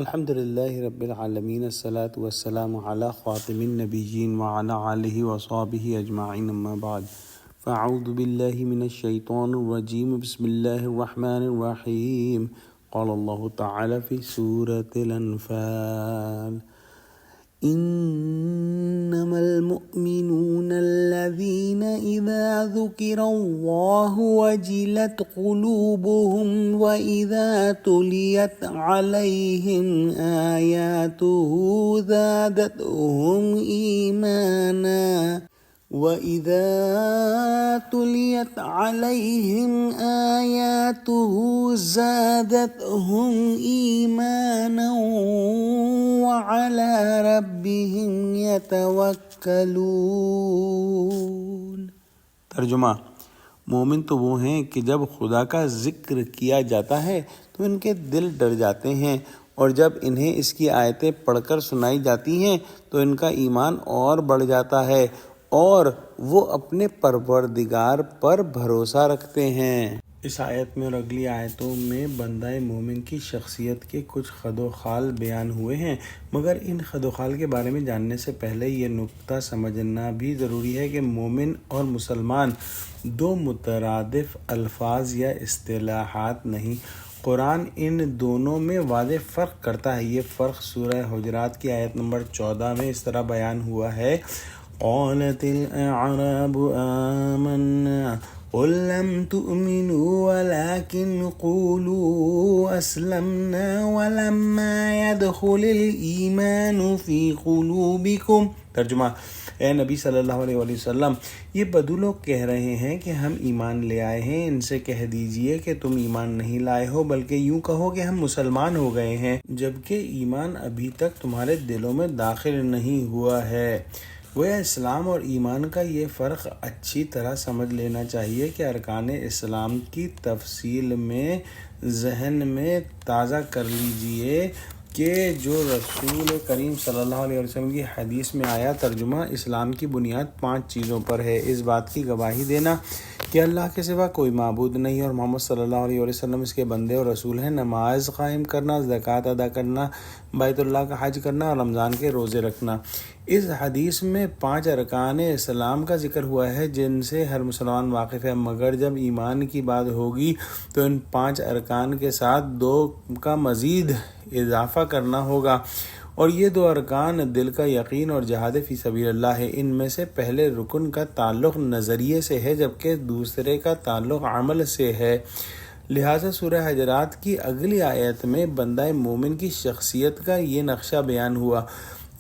الحمد للہ رب العالمین الصلاۃ والسلام علی خاتم النبیین وعلی آلہ وصحبہ اجمعین اما بعد فاعوذ باللہ من الشیطان الرجیم بسم اللہ الرحمن الرحیم قال اللہ تعالی فی سورۃ الانفال انما المؤمنون الذین اذا ذکر اللہ وجلت قلوبهم واذا تلیت علیہم آیاتہ زادتهم ایمانا وَإِذَا تُلِيَتْ عَلَيْهِمْ آيَاتُهُ زَادَتْهُمْ إِيمَانًا وَعَلَى رَبِّهِمْ يَتَوَكَّلُونَ۔ ترجمہ: مومن تو وہ ہیں کہ جب خدا کا ذکر کیا جاتا ہے تو ان کے دل ڈر جاتے ہیں، اور جب انہیں اس کی آیتیں پڑھ کر سنائی جاتی ہیں تو ان کا ایمان اور بڑھ جاتا ہے اور وہ اپنے پروردگار پر بھروسہ رکھتے ہیں۔ اس آیت میں اور اگلی آیتوں میں بندہ مومن کی شخصیت کے کچھ خد و خال بیان ہوئے ہیں، مگر ان خد و خال کے بارے میں جاننے سے پہلے یہ نکتہ سمجھنا بھی ضروری ہے کہ مومن اور مسلمان دو مترادف الفاظ یا اصطلاحات نہیں، قرآن ان دونوں میں واضح فرق کرتا ہے۔ یہ فرق سورہ حجرات کی آیت نمبر 14 میں اس طرح بیان ہوا ہے: قالت الاعراب آمنا قل لم تؤمنوا ولكن قولوا اسلمنا ولما يدخل الايمان في قلوبكم۔ ترجمہ: اے نبی صلی اللہ علیہ وسلم، یہ بدو لوگ کہہ رہے ہیں کہ ہم ایمان لے آئے ہیں، ان سے کہہ دیجئے کہ تم ایمان نہیں لائے ہو، بلکہ یوں کہو کہ ہم مسلمان ہو گئے ہیں، جبکہ ایمان ابھی تک تمہارے دلوں میں داخل نہیں ہوا ہے۔ گویا اسلام اور ایمان کا یہ فرق اچھی طرح سمجھ لینا چاہیے کہ ارکان اسلام کی تفصیل میں ذہن میں تازہ کر لیجئے کہ جو رسول کریم صلی اللہ علیہ وسلم کی حدیث میں آیا۔ ترجمہ: اسلام کی بنیاد 5 چیزوں پر ہے: اس بات کی گواہی دینا کہ اللہ کے سوا کوئی معبود نہیں اور محمد صلی اللہ علیہ وسلم اس کے بندے اور رسول ہیں، نماز قائم کرنا، زکوٰۃ ادا کرنا، بیت اللہ کا حج کرنا اور رمضان کے روزے رکھنا۔ اس حدیث میں 5 ارکان اسلام کا ذکر ہوا ہے جن سے ہر مسلمان واقف ہے، مگر جب ایمان کی بات ہوگی تو ان 5 ارکان کے ساتھ 2 کا مزید اضافہ کرنا ہوگا، اور یہ 2 ارکان دل کا یقین اور جہاد فی سبیل اللہ ہے۔ ان میں سے پہلے رکن کا تعلق نظریے سے ہے جبکہ دوسرے کا تعلق عمل سے ہے۔ لہٰذا سورہ حجرات کی اگلی آیت میں بندہ مومن کی شخصیت کا یہ نقشہ بیان ہوا: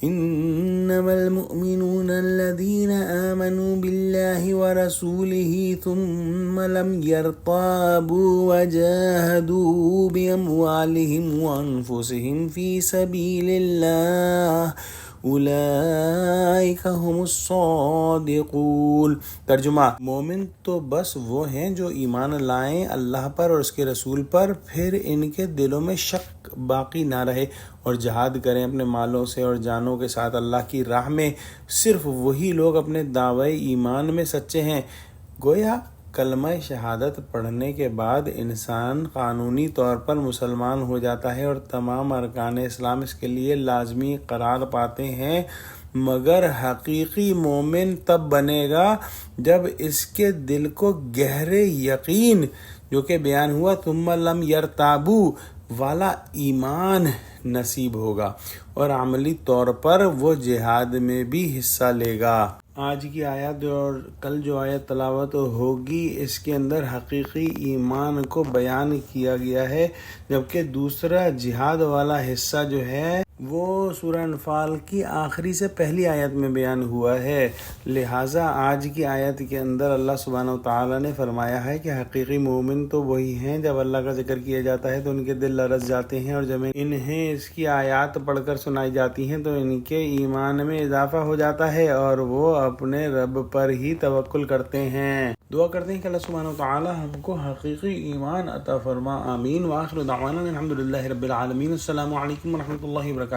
انما المؤمنون الذين آمنوا بالله ورسوله ثم لم يرتابوا وجاهدوا بأموالهم وأنفسهم في سبيل الله اولئک هم الصادقون۔ ترجمہ: مومن تو بس وہ ہیں جو ایمان لائیں اللہ پر اور اس کے رسول پر، پھر ان کے دلوں میں شک باقی نہ رہے اور جہاد کریں اپنے مالوں سے اور جانوں کے ساتھ اللہ کی راہ میں۔ صرف وہی لوگ اپنے دعوی ایمان میں سچے ہیں۔ گویا کلمہ شہادت پڑھنے کے بعد انسان قانونی طور پر مسلمان ہو جاتا ہے اور تمام ارکان اسلام اس کے لیے لازمی قرار پاتے ہیں، مگر حقیقی مومن تب بنے گا جب اس کے دل کو گہرے یقین، جو کہ بیان ہوا ثم لم یرتابو والا ایمان نصیب ہوگا، اور عملی طور پر وہ جہاد میں بھی حصہ لے گا۔ آج کی آیت اور کل جو آیت تلاوت ہوگی اس کے اندر حقیقی ایمان کو بیان کیا گیا ہے، جبکہ دوسرا جہاد والا حصہ جو ہے وہ سورہ انفال کی آخری سے پہلی آیت میں بیان ہوا ہے۔ لہٰذا آج کی آیت کے اندر اللہ سبحانہ وتعالیٰ نے فرمایا ہے کہ حقیقی مومن تو وہی ہیں جب اللہ کا ذکر کیا جاتا ہے تو ان کے دل لرز جاتے ہیں، اور جب انہیں اس کی آیات پڑھ کر سنائی جاتی ہیں تو ان کے ایمان میں اضافہ ہو جاتا ہے اور وہ اپنے رب پر ہی توکل کرتے ہیں۔ دعا کرتے ہیں کہ اللہ سبحانہ وتعالیٰ ہم کو حقیقی ایمان عطا فرما، آمین۔ وآخر دعوانا الحمد للہ رب العالمین۔ السلام علیکم ورحمۃ اللہ وبرکاتہ۔